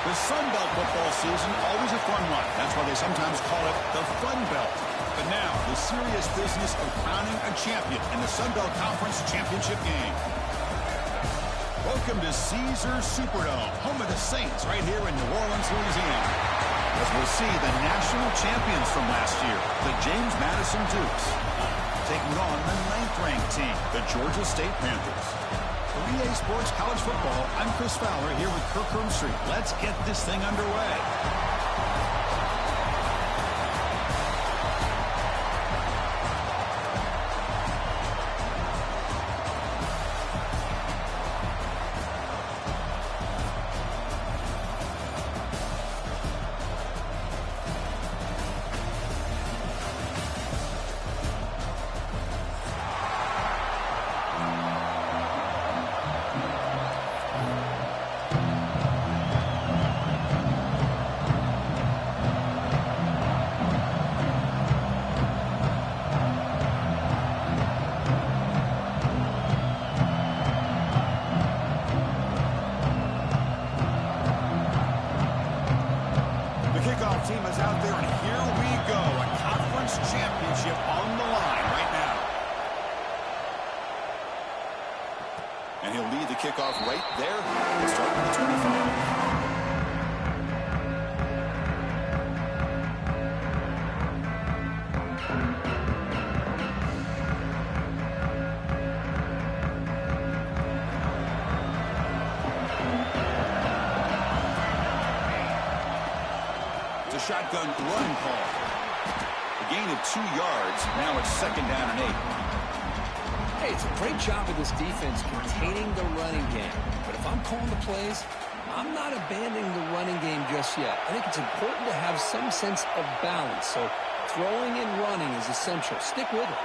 The Sun Belt football season, always a fun one. That's why they sometimes call it the Fun Belt. But now, the serious business of crowning a champion in the Sun Belt Conference Championship game. Welcome to Caesars Superdome, home of the Saints, right here in New Orleans, Louisiana. As we'll see the national champions from last year, the James Madison Dukes, taking on the 9th-ranked team, the Georgia State Panthers. For EA Sports College Football, I'm Chris Fowler here with Kirk Herbstreit. Let's get this thing underway. Team is out there, and here we go. A conference championship on the line right now. And he'll lead the kickoff right there, starting at the 25. Shotgun run call. A gain of 2 yards. Now it's 2nd down and 8. Hey, it's a great job of this defense containing the running game. But if I'm calling the plays, I'm not abandoning the running game just yet. I think it's important to have some sense of balance. So throwing and running is essential. Stick with it.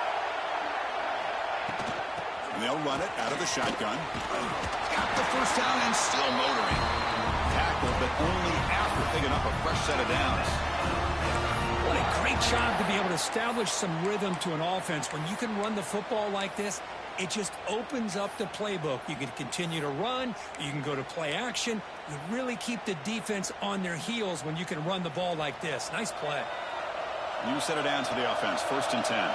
And they'll run it out of the shotgun. Got the first down and still motoring. Tackle, but only after picking up a fresh set of downs. What a great job to be able to establish some rhythm to an offense. When you can run the football like this, it just opens up the playbook. You can continue to run. You can go to play action. You really keep the defense on their heels when you can run the ball like this. Nice play. New set of downs for the offense. 1st and 10.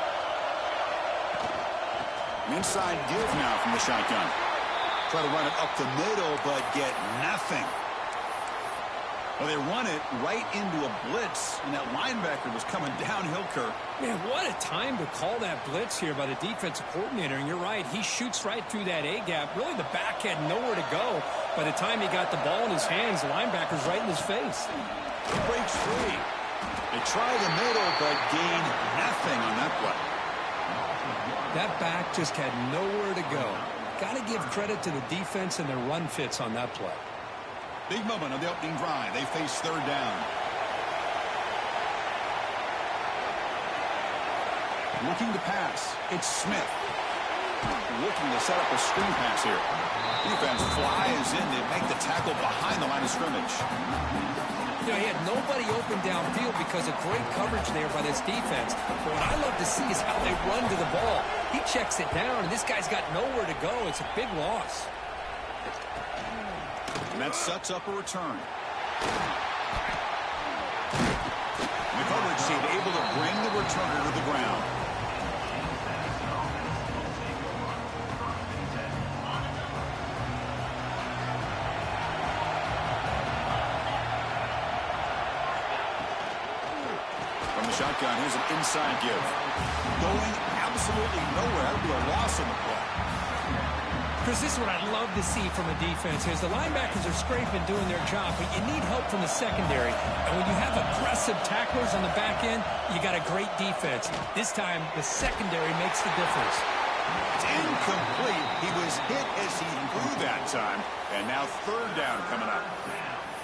An inside give now from the shotgun. Try to run it up the middle, but get nothing. Well, they run it right into a blitz, and that linebacker was coming downhill, Kirk. Man, what a time to call that blitz here by the defensive coordinator. And you're right, he shoots right through that A-gap. Really, the back had nowhere to go. By the time he got the ball in his hands, the linebacker's right in his face. He breaks free. They try the middle, but gain nothing on that play. That back just had nowhere to go. Got to give credit to the defense and their run fits on that play. Big moment of the opening drive. They face 3rd down. Looking to pass. It's Smith. Looking to set up a screen pass here. Defense flies in to make the tackle behind the line of scrimmage. You know, he had nobody open downfield because of great coverage there by this defense. But what I love to see is how they run to the ball. He checks it down, and this guy's got nowhere to go. It's a big loss. And that sets up a return. The coverage team able to bring the returner to the ground. From the shotgun, here's an inside give. Going absolutely nowhere. That would be a loss in the play. Chris, this is what I love to see from a defense is the linebackers are scraping, doing their job, but you need help from the secondary. And when you have aggressive tacklers on the back end, you got a great defense. This time, the secondary makes the difference. It's incomplete. He was hit as he threw that time, and now 3rd down coming up.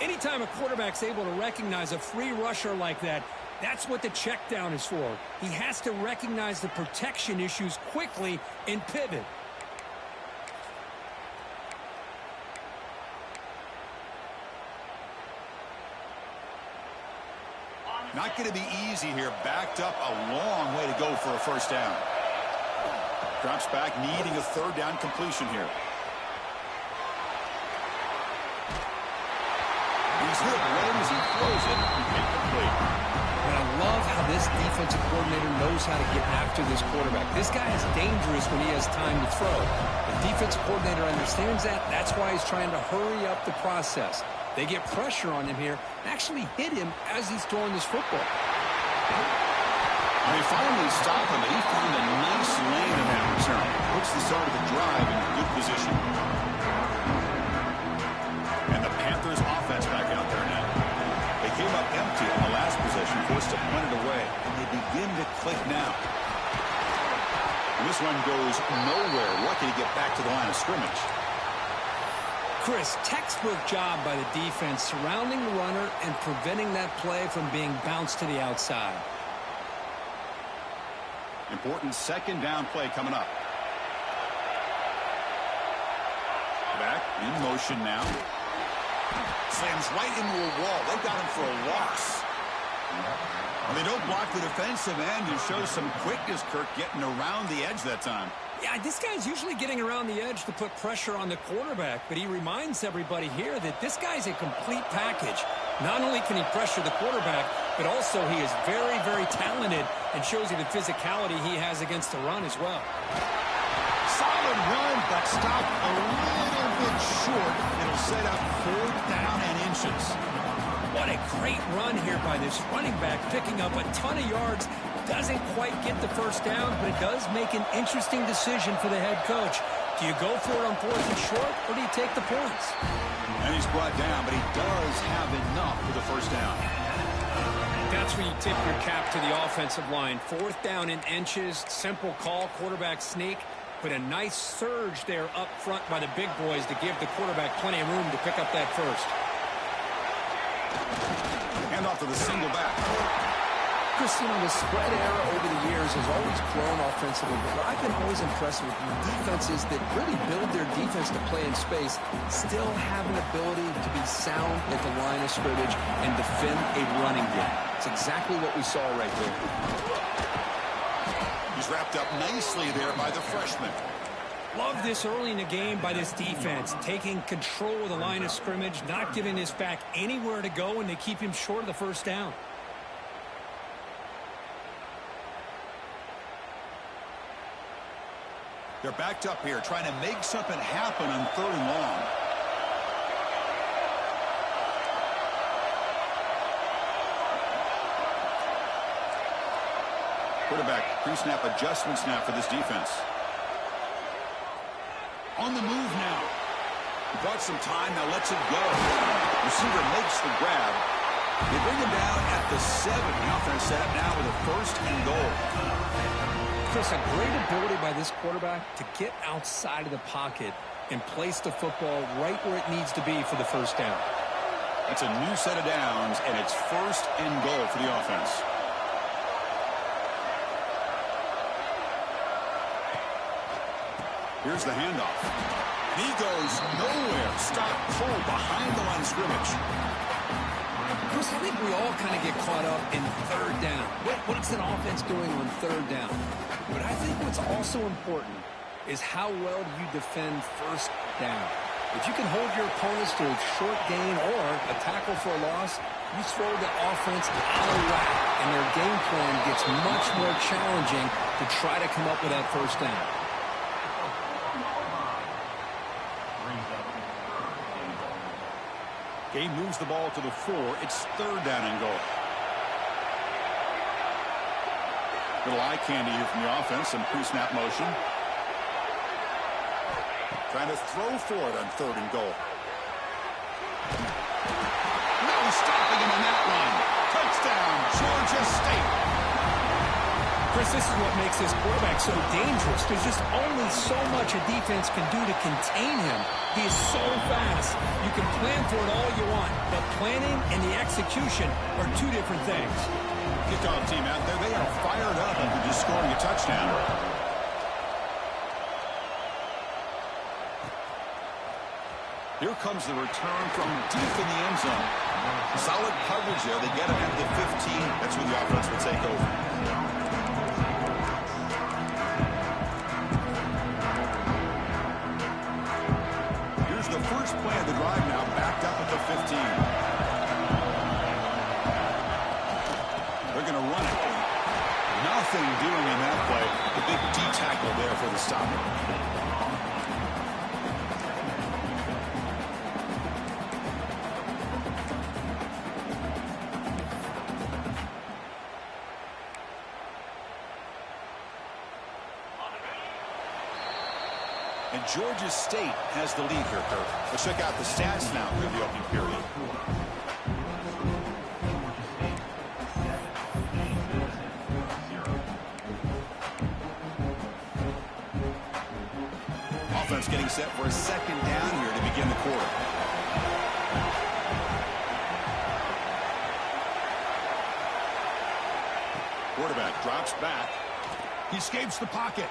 Anytime a quarterback's able to recognize a free rusher like that, that's what the check down is for. He has to recognize the protection issues quickly and pivot. Not going to be easy here. Backed up a long way to go for a 1st down. Drops back, needing a 3rd down completion here. He's hit right as he throws it. Incomplete. And I love how this defensive coordinator knows how to get after this quarterback. This guy is dangerous when he has time to throw. The defensive coordinator understands that. That's why he's trying to hurry up the process. They get pressure on him here and actually hit him as he's throwing this football. They finally stop him, and he found a nice lane in that return. Puts the start of the drive in good position. And the Panthers offense back out there now. They came up empty on the last possession, forced to punt it away, and they begin to click now. And this one goes nowhere. Lucky to get back to the line of scrimmage. Chris, textbook job by the defense surrounding the runner and preventing that play from being bounced to the outside. Important second down play coming up. Back in motion now. Slams right into a wall. They've got him for a loss. Well, they don't block the defensive end. You show some quickness, Kirk, getting around the edge that time. Yeah, this guy's usually getting around the edge to put pressure on the quarterback, but he reminds everybody here that this guy's a complete package. Not only can he pressure the quarterback, but also he is very, very talented and shows you the physicality he has against the run as well. Solid run, but stopped a little bit short. It'll set up 4th down and inches. What a great run here by this running back, picking up a ton of yards. Doesn't quite get the first down, but it does make an interesting decision for the head coach. Do you go for it on 4th and short, or do you take the points? And he's brought down, but he does have enough for the first down. That's where you tip your cap to the offensive line. 4th down in inches, simple call, quarterback sneak, but a nice surge there up front by the big boys to give the quarterback plenty of room to pick up that first. Hand off to the single back. Chris, you know, the spread era over the years has always grown offensively, but I've been always impressed with defenses that really build their defense to play in space, still have an ability to be sound at the line of scrimmage and defend a running game. It's exactly what we saw right there. He's wrapped up nicely there by the freshman. Love this early in the game by this defense, taking control of the line of scrimmage, not giving this back anywhere to go, and they keep him short of the first down. They're backed up here, trying to make something happen on 3rd and long. Quarterback, pre-snap adjustments now for this defense. On the move now. He bought some time, now lets it go. Receiver makes the grab. They bring him down at the 7. The offense set up now with a 1st and goal. Chris, a great ability by this quarterback to get outside of the pocket and place the football right where it needs to be for the first down. That's a new set of downs, and it's 1st and goal for the offense. Here's the handoff. He goes nowhere. Stop cold behind the line of scrimmage. Chris, I think we all kind of get caught up in 3rd down. What's an offense doing on 3rd down? But I think what's also important is how well do you defend 1st down. If you can hold your opponents to a short gain or a tackle for a loss, you throw the offense out of whack, and their game plan gets much more challenging to try to come up with that first down. Game moves the ball to the 4. It's 3rd down and goal. Little eye candy here from the offense. Some pre-snap motion. Trying to throw for it on 3rd and goal. No stopping him on that one. Touchdown, Georgia State. Chris, this is what makes this quarterback so dangerous. There's just only so much a defense can do to contain him. He is so fast. You can plan for it all you want, but planning and the execution are 2 different things. Kickoff team out there, they are fired up after just scoring a touchdown. Here comes the return from deep in the end zone. Solid coverage there. They get him at the 15. That's when the offense will take over. Here's the first play of the drive now, backed up at the 15. going to run it. Nothing doing in that play. The big D tackle there for the stop. And Georgia State has the lead here, Kurt. Let's check out the stats now through the opening period. Offense getting set for a second down here to begin the quarter. Quarterback drops back. He escapes the pocket.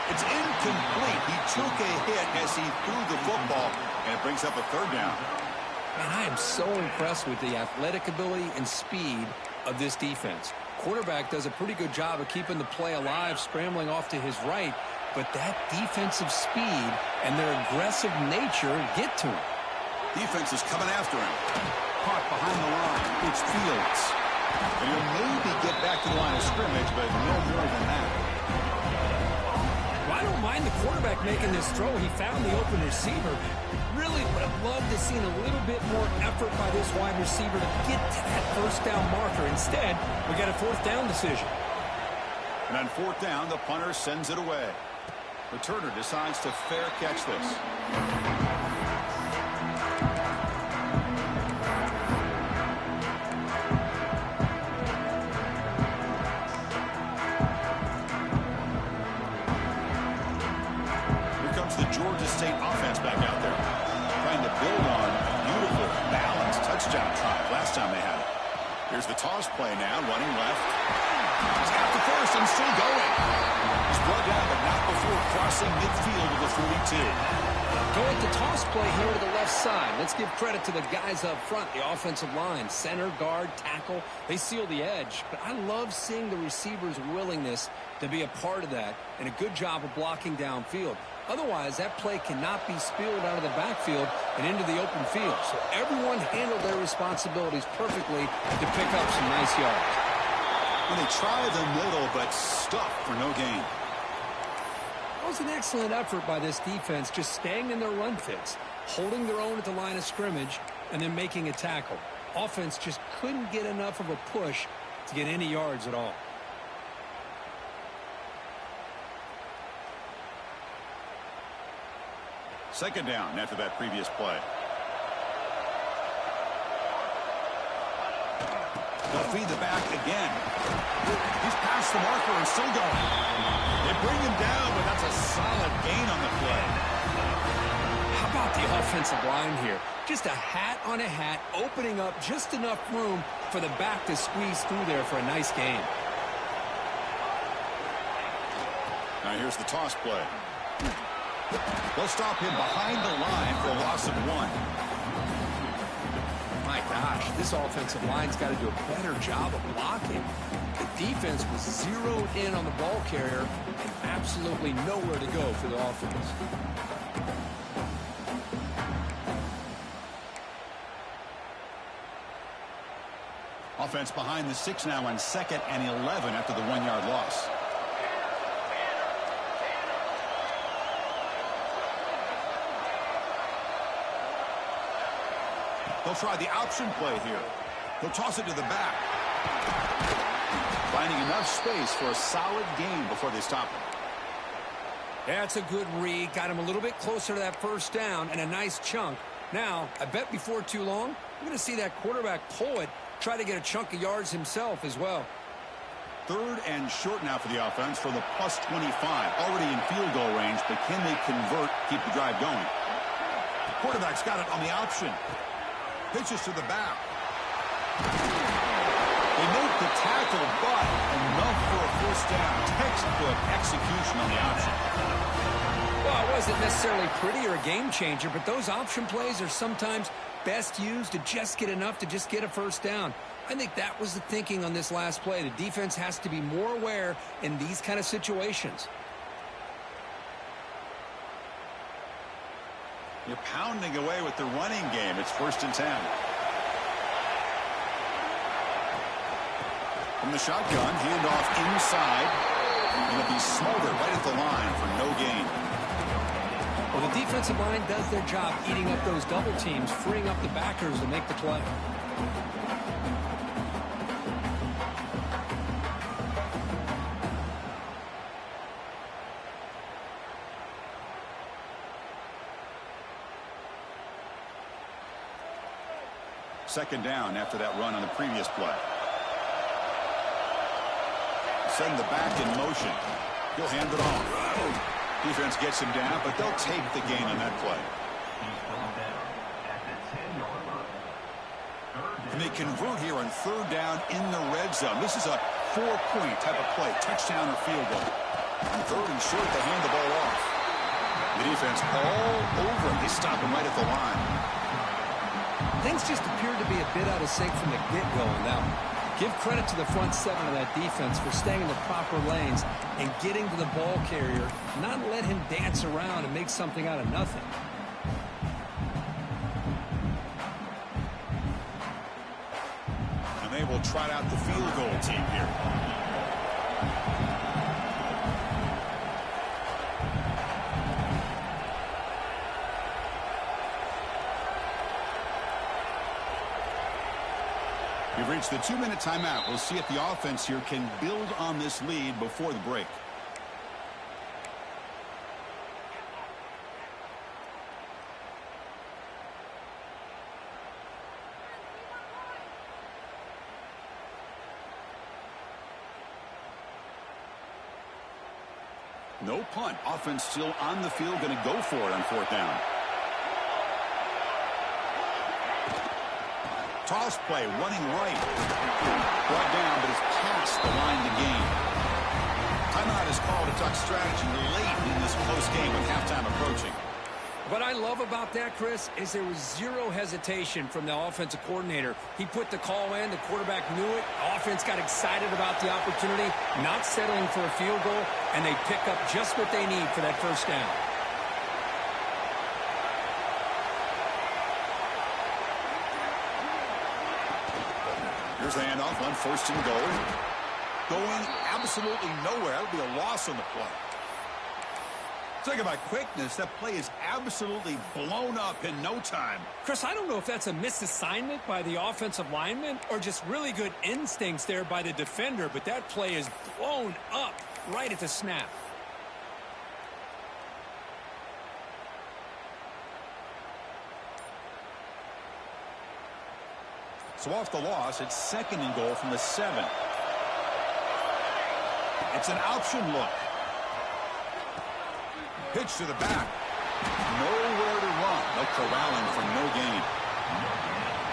It's incomplete. He took a hit as he threw the football, and it brings up a third down. Man, I am so impressed with the athletic ability and speed of this defense. Quarterback does a pretty good job of keeping the play alive, scrambling off to his right, but that defensive speed and their aggressive nature get to him. Defense is coming after him. Caught behind the line. It's Fields. And he'll maybe get back to the line of scrimmage, but no more than that. I don't mind the quarterback making this throw. He found the open receiver. Really would have loved to seen a little bit more effort by this wide receiver to get to that first down marker. Instead, we got a fourth down decision. And on fourth down, the punter sends it away. Returner decides to fair catch this. The Georgia State offense back out there, trying to build on a beautiful, balanced touchdown drive last time they had it. Here's the toss play now, running left. He's got the first and still going. He's brought down, but not before crossing midfield of the 42. Go at the toss play here to the left side. Let's give credit to the guys up front, the offensive line, center, guard, tackle. They seal the edge, but I love seeing the receiver's willingness to be a part of that and a good job of blocking downfield. Otherwise, that play cannot be spilled out of the backfield and into the open field. So everyone handled their responsibilities perfectly to pick up some nice yards. Well, they try the middle, but stuffed for no gain. That was an excellent effort by this defense, just staying in their run fits, holding their own at the line of scrimmage, and then making a tackle. Offense just couldn't get enough of a push to get any yards at all. Second down after that previous play. They'll feed the back again. He's past the marker and still going. They bring him down, but that's a solid gain on the play. How about the offensive line here? Just a hat on a hat, opening up just enough room for the back to squeeze through there for a nice gain. Now here's the toss play. They'll stop him behind the line for a loss of 1. My gosh, this offensive line's got to do a better job of blocking. The defense was zeroed in on the ball carrier and absolutely nowhere to go for the offense. Offense behind the 6 now on 2nd and 11 after the 1-yard loss. They'll try the option play here. They'll toss it to the back. Finding enough space for a solid gain before they stop him. That's a good read. Got him a little bit closer to that first down and a nice chunk. Now, I bet before too long, we're going to see that quarterback pull it, try to get a chunk of yards himself as well. 3rd and short now for the offense for the plus 25. Already in field goal range, but can they convert, keep the drive going? Quarterback's got it on the option. Pitches to the back. They make the tackle, but enough for a first down. Textbook execution on the option. Well, it wasn't necessarily pretty or a game changer, but those option plays are sometimes best used to just get enough to just get a first down. I think that was the thinking on this last play. The defense has to be more aware in these kind of situations. You're pounding away with the running game. It's 1st and 10. From the shotgun, handoff inside. Going to be smothered right at the line for no gain. Well, the defensive line does their job eating up those double teams, freeing up the backers to make the play. Second down after that run on the previous play. Send the back in motion. He'll hand it off. Defense gets him down, but they'll take the gain on that play. And they convert here on third down in the red zone. This is a 4-point type of play, touchdown or field goal. On third and short, they hand the ball off. The defense all over him. They stop him right at the line. Things just appeared to be a bit out of sync from the get-go on that one. Give credit to the front seven of that defense for staying in the proper lanes and getting to the ball carrier, not let him dance around and make something out of nothing. And they will trot out the field goal team here. We've reached the 2-minute timeout. We'll see if the offense here can build on this lead before the break. No punt. Offense still on the field, going to go for it on fourth down. Toss play, running right. Brought down, but it's past the line to gain. Timeout is called to talk strategy late in this close game with halftime approaching. What I love about that, Chris, is there was zero hesitation from the offensive coordinator. He put the call in, the quarterback knew it, offense got excited about the opportunity, not settling for a field goal, and they pick up just what they need for that first down. Here's the handoff on first and goal. Going absolutely nowhere. That'll be a loss on the play. Talk about quickness. That play is absolutely blown up in no time. Chris, I don't know if that's a misassignment by the offensive lineman or just really good instincts there by the defender, but that play is blown up right at the snap. So off the loss, it's second and goal from the 7. It's an option look. Pitch to the back. Nowhere to run. No corralling for no gain.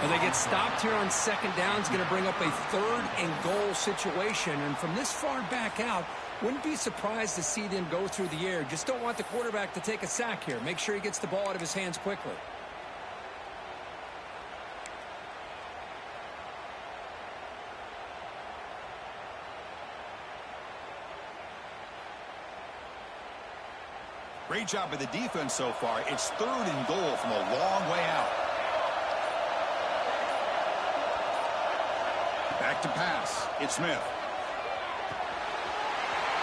Well, they get stopped here on second down. It's going to bring up a third and goal situation. And from this far back out, wouldn't be surprised to see them go through the air. Just don't want the quarterback to take a sack here. Make sure he gets the ball out of his hands quickly. Great job by the defense so far. It's third and goal from a long way out. Back to pass. It's Smith.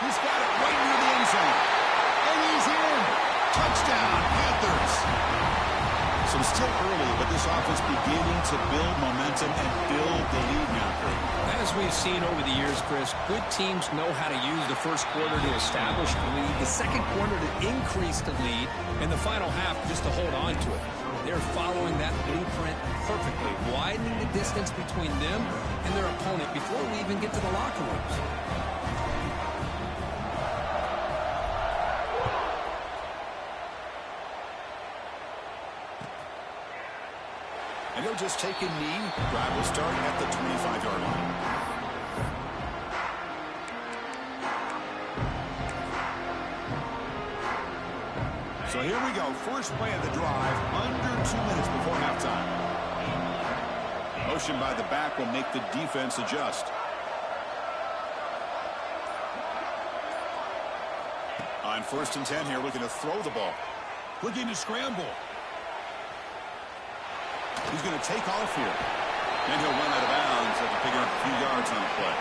He's got it right near the end zone. And he's in. Touchdown, Panthers. So still early, but this offense beginning to build momentum and build the lead now. As we've seen over the years, Chris, good teams know how to use the first quarter to establish the lead, the second quarter to increase the lead, and the final half just to hold on to it. They're following that blueprint perfectly, widening the distance between them and their opponent before we even get to the locker rooms. And he'll just take a knee. Drive will start at the 25-yard line. So here we go. First play of the drive. Under 2 minutes before halftime. Motion by the back will make the defense adjust. On first and 10 here, looking to throw the ball. Looking to scramble. He's going to take off here. Then he'll run out of bounds after picking up a few yards on the play.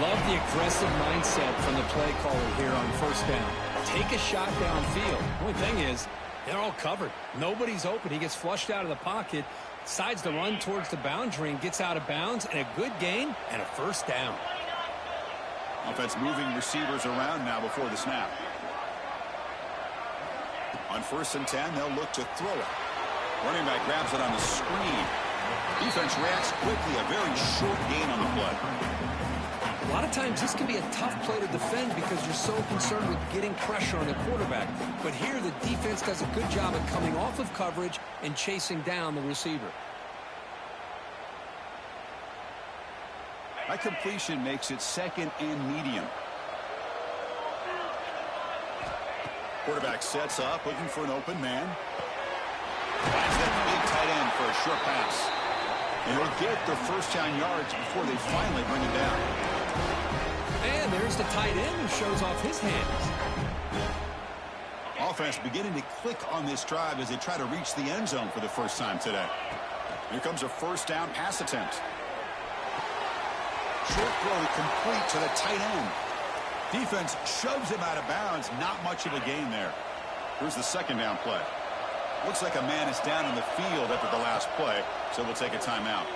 Love the aggressive mindset from the play caller here on first down. Take a shot downfield. The only thing is, they're all covered. Nobody's open. He gets flushed out of the pocket, decides to run towards the boundary and gets out of bounds, and a good gain and a first down. Offense moving receivers around now before the snap. On 1st and 10, they'll look to throw it. Running back grabs it on the screen. Defense reacts quickly. A very short gain on the play. A lot of times this can be a tough play to defend because you're so concerned with getting pressure on the quarterback. But here the defense does a good job of coming off of coverage and chasing down the receiver. That completion makes it 2nd and medium. Quarterback sets up, looking for an open man. Finds that big tight end for a short pass. And he'll get the first down yards before they finally bring him down. And there's the tight end who shows off his hands. Offense beginning to click on this drive as they try to reach the end zone for the first time today. Here comes a first down pass attempt. Short throw complete to the tight end. Defense shoves him out of bounds. Not much of a gain there. Here's the 2nd down play. Looks like a man is down in the field after the last play, so we'll take a timeout.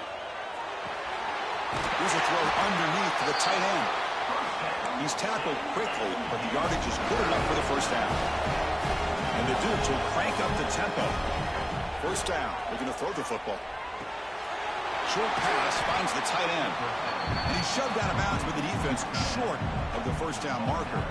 Here's a throw underneath to the tight end. He's tackled quickly, but the yardage is good enough for the first down. And the Dukes will crank up the tempo. First down. They're going to throw the football. Short pass finds the tight end. And he's shoved out of bounds with the defense short of the first down marker.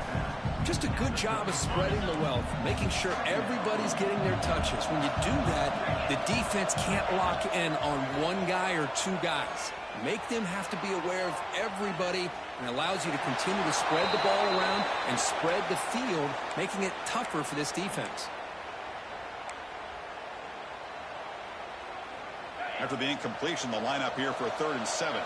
Just a good job of spreading the wealth, making sure everybody's getting their touches. When you do that, the defense can't lock in on one guy or two guys. Make them have to be aware of everybody, and allows you to continue to spread the ball around and spread the field, making it tougher for this defense. After the incompletion, the lineup here for a 3rd and 7.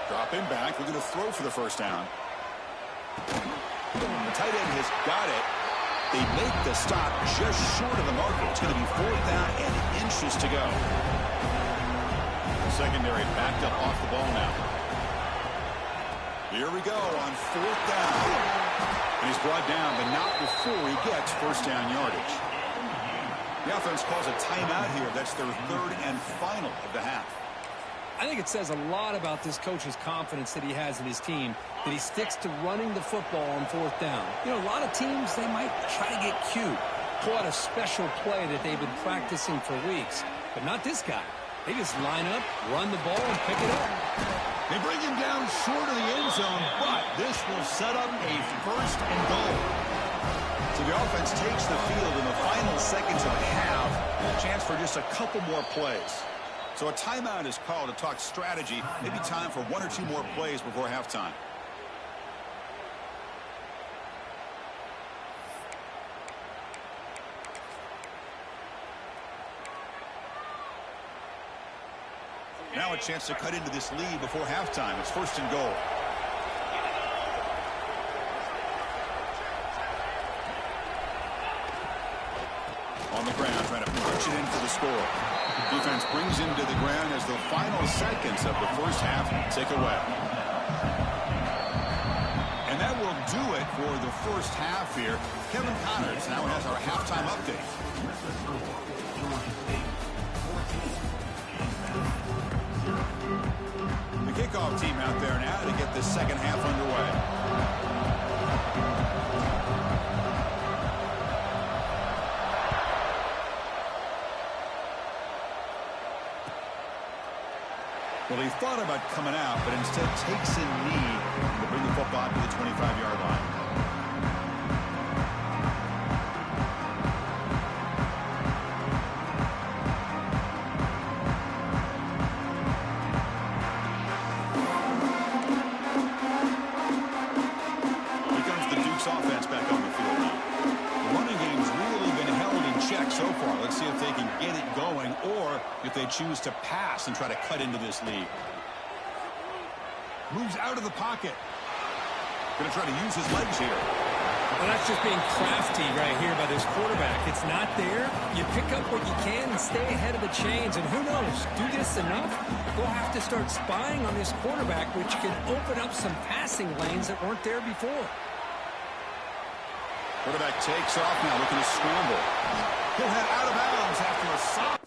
Dropping back, looking to throw for the first down. The tight end has got it. They make the stop just short of the marker. It's going to be 4th down and inches to go. The secondary backed up off the ball now. Here we go on 4th down. And he's brought down, but not before he gets first down yardage. The offense calls a timeout here. That's their 3rd and final of the half. I think it says a lot about this coach's confidence that he has in his team, that he sticks to running the football on 4th down. You know, a lot of teams, they might try to get cute, pull out a special play that they've been practicing for weeks. But not this guy. They just line up, run the ball, and pick it up. They bring him down short of the end zone, but this will set up a 1st and goal. So the offense takes the field in the final seconds of the half. A chance for just a couple more plays. So a timeout is called to talk strategy. Maybe time for 1 or 2 more plays before halftime. Now a chance to cut into this lead before halftime. It's 1st and goal. On the ground, trying to punch it in for the score. Defense brings him to the ground as the final seconds of the first half tick away. And that will do it for the first half here. Kevin Connors now has our halftime update. The kickoff team out there now to get the second half underway. Well, he thought about coming out, but instead takes a knee to bring the football to the 25-yard line. Here comes the Dukes offense back on the field now. The running game's really been held in check so far. Let's see if they can get it going, or if they choose to pass and try to cut into this lead. Moves out of the pocket. Going to try to use his legs here. Well, that's just being crafty right here by this quarterback. It's not there. You pick up what you can and stay ahead of the chains. And who knows, do this enough, they'll have to start spying on this quarterback, which can open up some passing lanes that weren't there before. Quarterback takes off now, looking to scramble. He'll head out of bounds after a stop.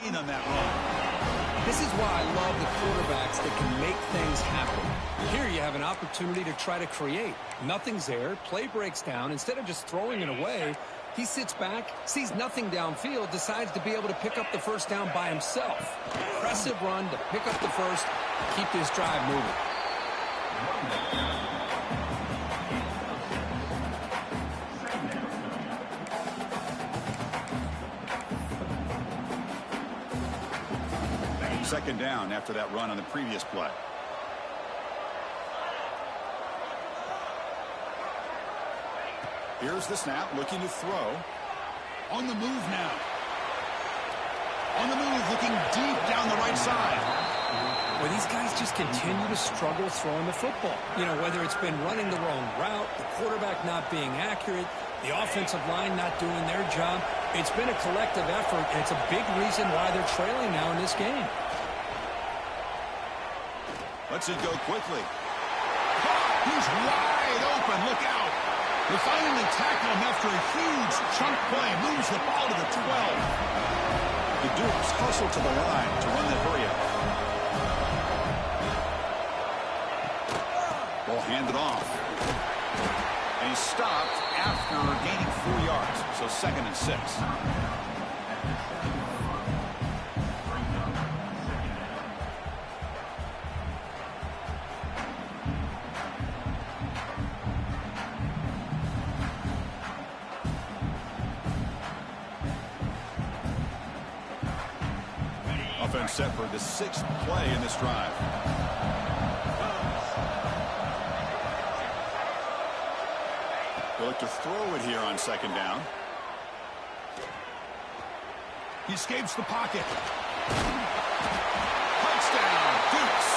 On that run. This is why I love the quarterbacks that can make things happen. Here you have an opportunity to try to create. Nothing's there. Play breaks down. Instead of just throwing it away, he sits back, sees nothing downfield, decides to be able to pick up the first down by himself. Impressive run to pick up the first, keep this drive moving. Second down after that run on the previous play. Here's the snap, looking to throw. On the move now. On the move, looking deep down the right side. Well, these guys just continue to struggle throwing the football. You know, whether it's been running the wrong route, the quarterback not being accurate, the offensive line not doing their job. It's been a collective effort, and it's a big reason why they're trailing now in this game. Lets it go quickly. He's wide open. Look out. They finally tackle him after a huge chunk play. Moves the ball to the 12. The Dukes hustle to the line to run the hurry-up. Ball handed off. And he's stopped after gaining 4 yards. So 2nd and 6. Offense set for the 6th play in this drive. They'll look to throw it here on 2nd down. He escapes the pocket. Touchdown, Dukes.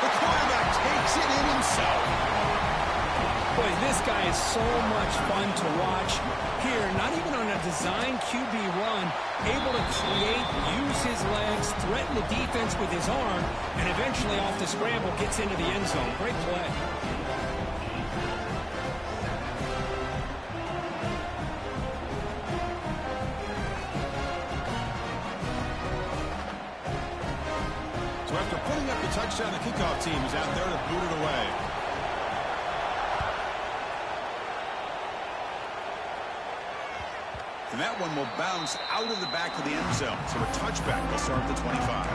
The quarterback takes it in himself. Boy, this guy is so much fun to watch. Here, not even on a design QB run, able to create, use his legs, threaten the defense with his arm, and eventually off the scramble gets into the end zone. Great play. So after putting up the touchdown, the kickoff team is out there to boot it away. And that one will bounce out of the back of the end zone. So a touchback will start at the 25.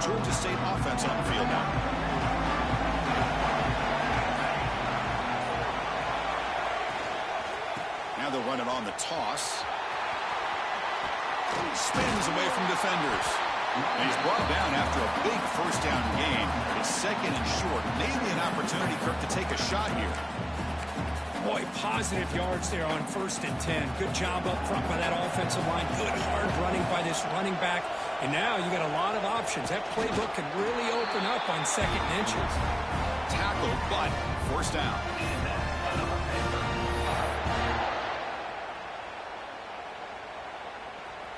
Georgia State offense on the field now. Now they'll run it on the toss. Spins away from defenders. And he's brought down after a big first down gain. It's 2nd and short. Maybe an opportunity, Kirk, to take a shot here. Boy, positive yards there on 1st and 10. Good job up front by that offensive line. Good hard running by this running back. And now you got a lot of options. That playbook can really open up on 2nd and inches. Tackle, but forced down.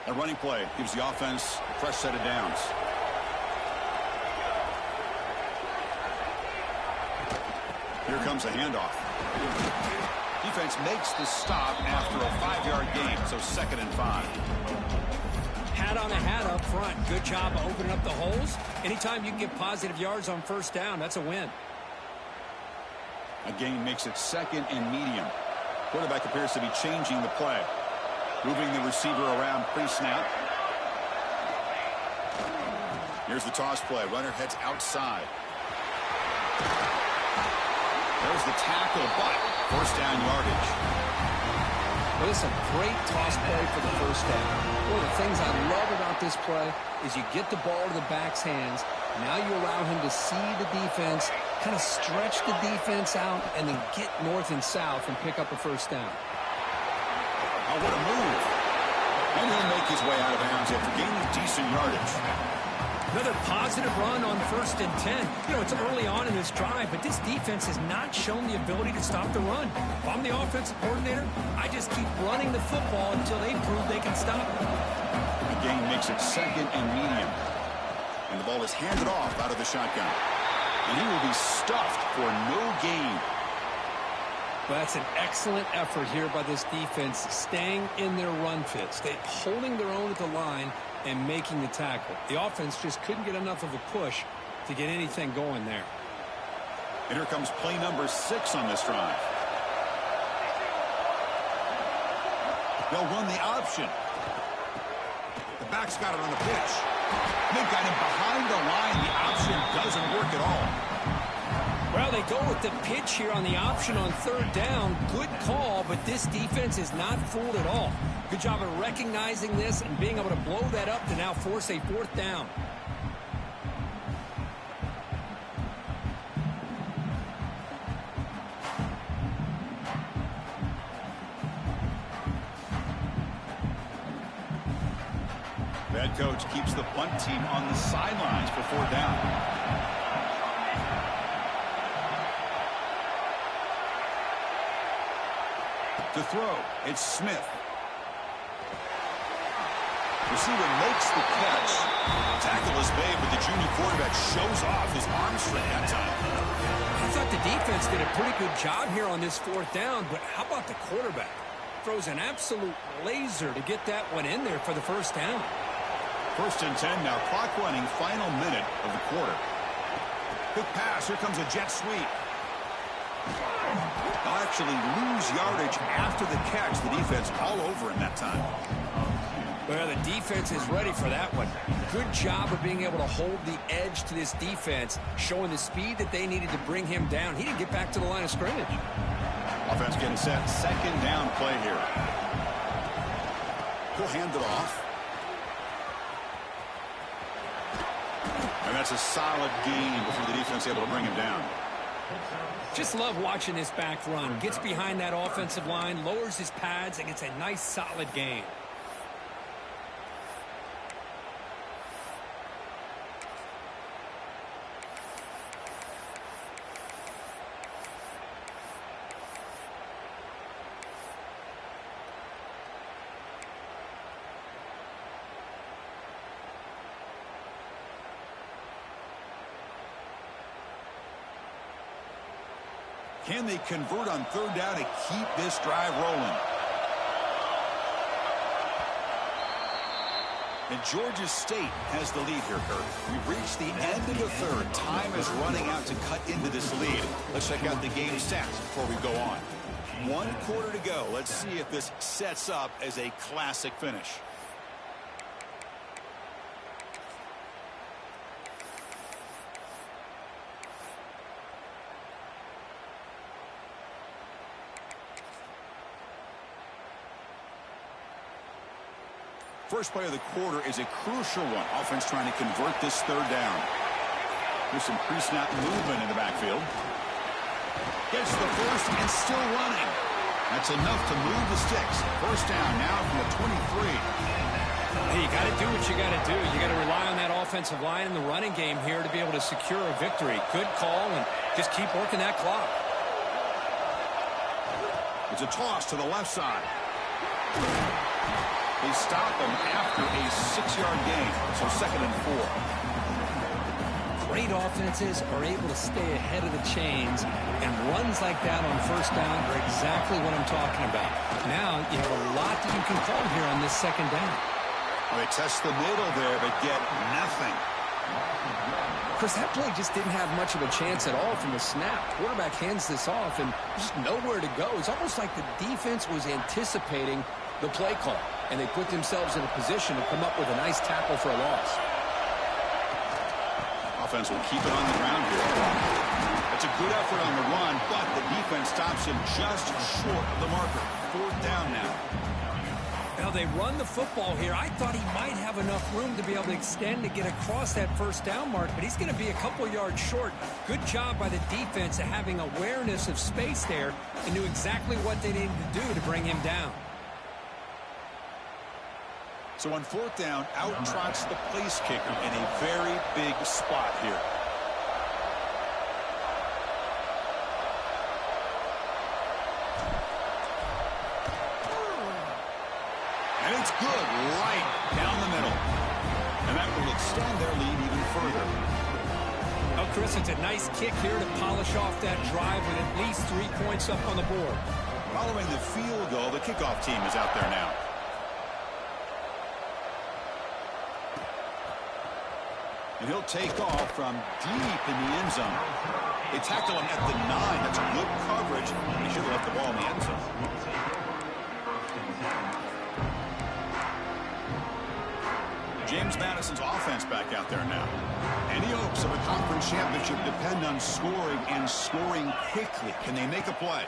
A running play gives the offense a fresh set of downs. Here comes a handoff. Defense makes the stop after a 5-yard gain, so 2nd and 5. pat on the hat up front. Good job of opening up the holes. Anytime you can get positive yards on first down, that's a win. A gain makes it 2nd and medium. Quarterback appears to be changing the play. Moving the receiver around pre-snap. Here's the toss play. Runner heads outside. There's the tackle, but first down yardage. Well, this is a great toss play for the first down. One of the things I love about this play is you get the ball to the back's hands. Now you allow him to see the defense, kind of stretch the defense out, and then get north and south and pick up a first down. Oh, what a move. And he'll make his way out of bounds after gaining decent yardage. Another positive run on 1st and 10. You know, it's early on in this drive, but this defense has not shown the ability to stop the run. If I'm the offensive coordinator, I just keep running the football until they prove they can stop it. The gain makes it 2nd and medium. And the ball is handed off out of the shotgun. And he will be stuffed for no gain. Well, that's an excellent effort here by this defense, staying in their run fits. They're holding their own at the line and making the tackle. The offense just couldn't get enough of a push to get anything going there. And here comes play number 6 on this drive. They'll run the option. The back's got it on the pitch. They've got him behind the line. The option doesn't work at all. Well, they go with the pitch here on the option on 3rd down. Good call, but this defense is not fooled at all. Good job of recognizing this and being able to blow that up to now force a 4th down. The head coach keeps the punt team on the sidelines for 4th down. To throw, it's Smith. Receiver makes the catch. Tackle is made, but the junior quarterback shows off his arm strength that time. I thought the defense did a pretty good job here on this 4th down, but how about the quarterback? Throws an absolute laser to get that one in there for the first down. 1st and 10 now. Clock running, final minute of the quarter. Quick pass. Here comes a jet sweep. They'll actually lose yardage after the catch. The defense all over him that time. Well, the defense is ready for that one. Good job of being able to hold the edge to this defense, showing the speed that they needed to bring him down. He didn't get back to the line of scrimmage. Offense getting set. 2nd down play here. He'll hand it off. And that's a solid gain before the defense able to bring him down. Just love watching this back run. Gets behind that offensive line, lowers his pads, and gets a nice solid gain. Can they convert on 3rd down to keep this drive rolling? And Georgia State has the lead here, Kurt. We've reached the end of the 3rd. Time is running out to cut into this lead. Let's check out the game stats before we go on. 1 quarter to go. Let's see if this sets up as a classic finish. First play of the quarter is a crucial one. Offense trying to convert this 3rd down. There's some pre-snap movement in the backfield. Gets the first and still running. That's enough to move the sticks. First down now from the 23. Hey, you got to do what you got to do. You got to rely on that offensive line in the running game here to be able to secure a victory. Good call, and just keep working that clock. It's a toss to the left side. They stop him after a 6-yard gain, so 2nd and 4. Great offenses are able to stay ahead of the chains, and runs like that on 1st down are exactly what I'm talking about. Now you have a lot that you can call here on this 2nd down. Well, they test the middle there, but get nothing. Chris, that play just didn't have much of a chance at all from the snap. Quarterback hands this off, and just nowhere to go. It's almost like the defense was anticipating the play call, and they put themselves in a position to come up with a nice tackle for a loss. Offense will keep it on the ground here. It's a good effort on the run, but the defense stops him just short of the marker. 4th down now. Now they run the football here. I thought he might have enough room to be able to extend to get across that 1st down mark, but he's going to be a couple yards short. Good job by the defense of having awareness of space there and knew exactly what they needed to do to bring him down. So on 4th down, out trots the place kicker in a very big spot here. And it's good right down the middle. And that will extend their lead even further. Oh, Chris, it's a nice kick here to polish off that drive with at least 3 points up on the board. Following the field goal, the kickoff team is out there now. And he'll take off from deep in the end zone. They tackle him at the 9. That's good coverage. He should have left the ball in the end zone. James Madison's offense back out there now. Any hopes of a conference championship depend on scoring and scoring quickly. Can they make a play?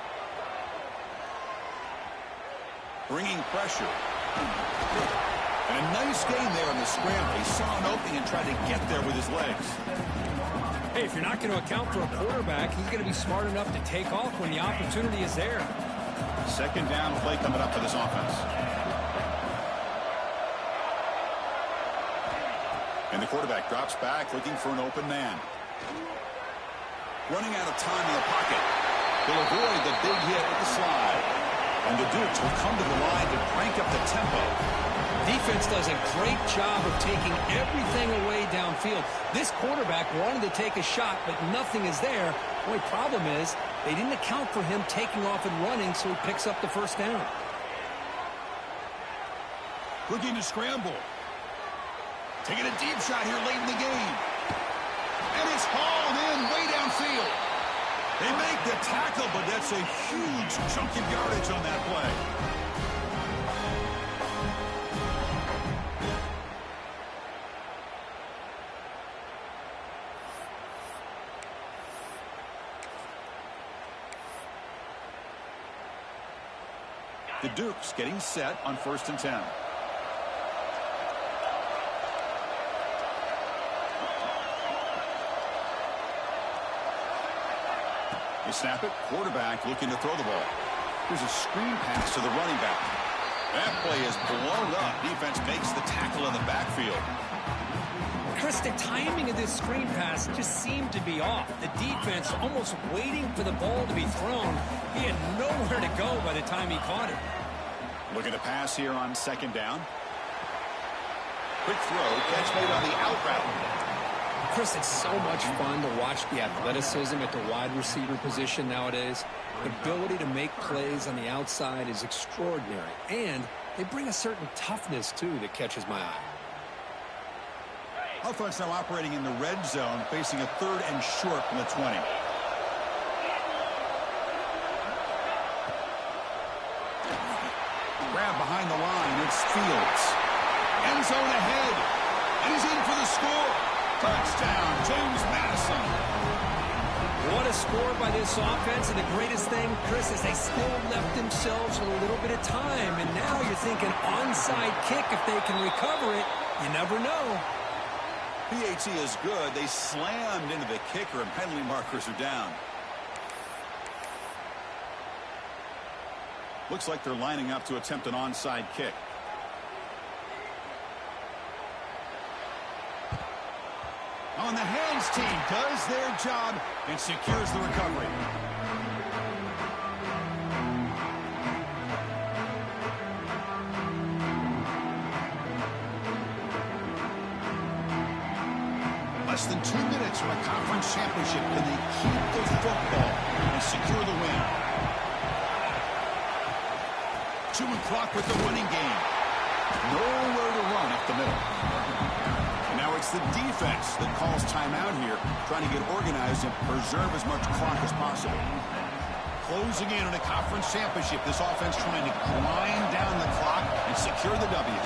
Bringing pressure. And a nice gain there on the scramble. He saw an opening and tried to get there with his legs. Hey, if you're not going to account for a quarterback, he's going to be smart enough to take off when the opportunity is there. 2nd down play coming up for this offense. And the quarterback drops back looking for an open man. Running out of time in the pocket. He'll avoid the big hit with the slide. And the Dukes will come to the line to crank up the tempo. Defense does a great job of taking everything away downfield. This quarterback wanted to take a shot, but nothing is there. The only problem is they didn't account for him taking off and running, so he picks up the 1st down. Looking to scramble. Taking a deep shot here late in the game. And it's hauled in way downfield. They make the tackle, but that's a huge chunk of yardage on that play. The Dukes getting set on 1st and 10. They snap it. Quarterback looking to throw the ball. Here's a screen pass to the running back. That play is blown up. Defense makes the tackle in the backfield. Chris, the timing of this screen pass just seemed to be off. The defense almost waiting for the ball to be thrown. He had nowhere to go by the time he caught it. Looking to pass here on 2nd down. Quick throw. Catch made on the out route. Chris, it's so much fun to watch the athleticism at the wide receiver position nowadays. The ability to make plays on the outside is extraordinary. And they bring a certain toughness, too, that catches my eye. Offense now operating in the red zone, facing a 3rd and short from the 20. Grab behind the line. It's Fields. End zone ahead. And he's in for the score. Touchdown, James Madison. What a score by this offense, and the greatest thing, Chris, is they still left themselves with a little bit of time, and now you're thinking onside kick if they can recover it. You never know. PAT is good. They slammed into the kicker, and penalty markers are down. Looks like they're lining up to attempt an onside kick. On the hands team does their job and secures the recovery. Less than 2 minutes from a conference championship. Can they keep the football and secure the win? Chewing clock with the running game. Nowhere to run. A up the middle. And now it's the defense that calls timeout here, trying to get organized and preserve as much clock as possible. Closing in on a conference championship, this offense trying to grind down the clock and secure the W.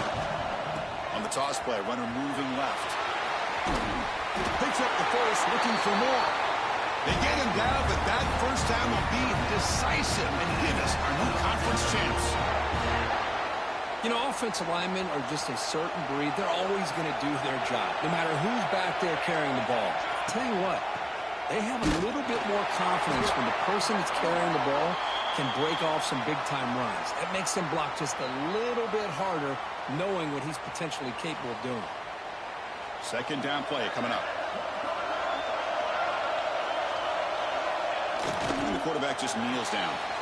On the toss play, runner moving left. Picks up the first, looking for more. They get him down, but that first down will be decisive and give us our new conference champs. You know, offensive linemen are just a certain breed. They're always going to do their job, no matter who's back there carrying the ball. I'll tell you what, they have a little bit more confidence when the person that's carrying the ball can break off some big-time runs. That makes them block just a little bit harder, knowing what he's potentially capable of doing. Second down play coming up. And the quarterback just kneels down.